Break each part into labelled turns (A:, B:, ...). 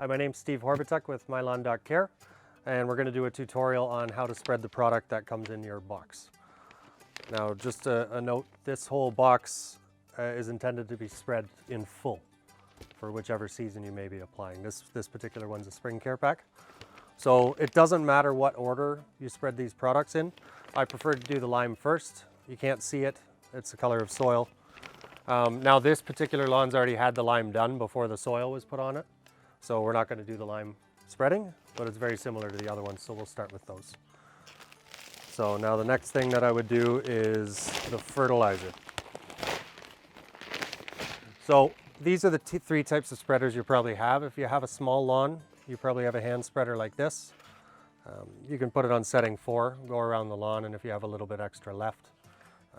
A: Hi, my name's Steve Horbatuk with MyLawn.care, and we're going to do a tutorial on how to spread the product that comes in your box. Now, just a note, this whole box is intended to be spread in full for whichever season you may be applying. This particular one's a spring care pack. So it doesn't matter what order you spread these products in. I prefer to do the lime first. You can't see it, it's the color of soil. Now this particular lawn's already had the lime done before the soil was put on it. So we're not going to do the lime spreading, but it's very similar to the other ones, so we'll start with those. So now the next thing that I would do is the fertilizer. So these are the three types of spreaders you probably have. If you have a small lawn, you probably have a hand spreader like this. You can put it on setting 4, go around the lawn, and if you have a little bit extra left,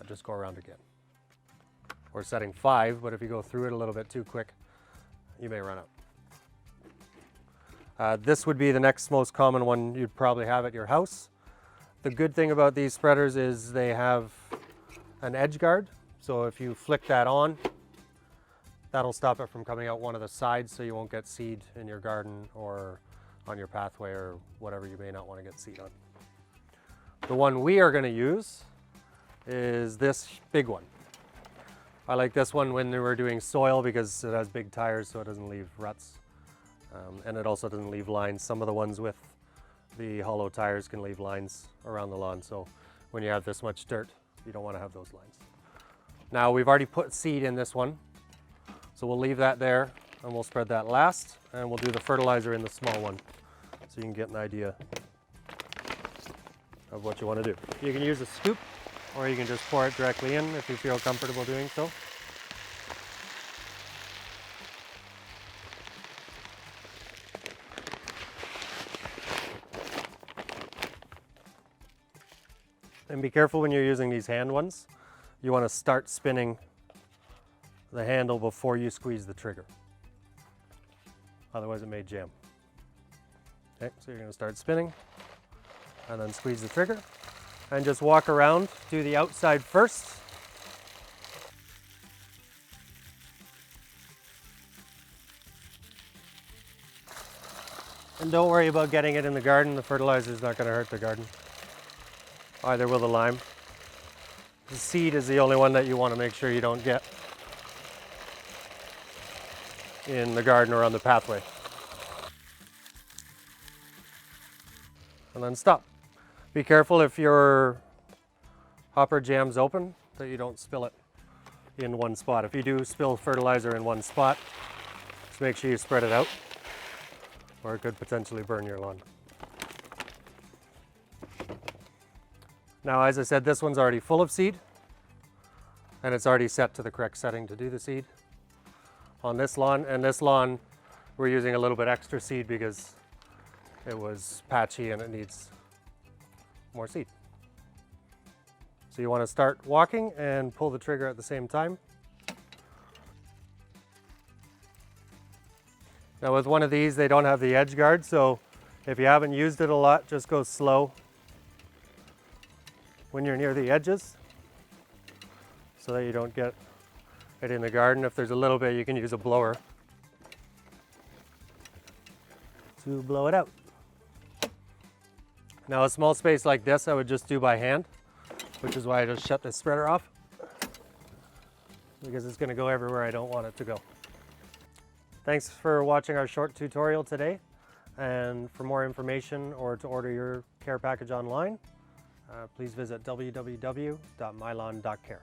A: just go around again. Or setting 5, but if you go through it a little bit too quick, you may run out. This would be the next most common one you'd probably have at your house. The good thing about these spreaders is they have an edge guard, so if you flick that on, that'll stop it from coming out one of the sides, so you won't get seed in your garden or on your pathway or whatever you may not want to get seed on. The one we are going to use is this big one. I like this one when we're doing soil because it has big tires, so it doesn't leave ruts. And it also doesn't leave lines. Some of the ones with the hollow tires can leave lines around the lawn, so when you have this much dirt, you don't want to have those lines. Now we've already put seed in this one, so we'll leave that there and we'll spread that last, and we'll do the fertilizer in the small one so you can get an idea of what you want to do. You can use a scoop or you can just pour it directly in if you feel comfortable doing so. And be careful when you're using these hand ones. You want to start spinning the handle before you squeeze the trigger. Otherwise it may jam. Okay, so you're going to start spinning and then squeeze the trigger and just walk around, do the outside first. And don't worry about getting it in the garden. The fertilizer is not going to hurt the garden. Either will the lime. The seed is the only one that you want to make sure you don't get in the garden or on the pathway. And then stop. Be careful if your hopper jams open that you don't spill it in one spot. If you do spill fertilizer in one spot, just make sure you spread it out, or it could potentially burn your lawn. Now, as I said, this one's already full of seed, and it's already set to the correct setting to do the seed on this lawn. And this lawn, we're using a little bit extra seed because it was patchy and it needs more seed. So you want to start walking and pull the trigger at the same time. Now with one of these, they don't have the edge guard, so if you haven't used it a lot, just go slow when you're near the edges so that you don't get it in the garden. If there's a little bit, you can use a blower to blow it out. Now a small space like this I would just do by hand, which is why I just shut this spreader off, because it's going to go everywhere I don't want it to go. Thanks for watching our short tutorial today, and for more information or to order your care package online, please visit www.mylawn.care.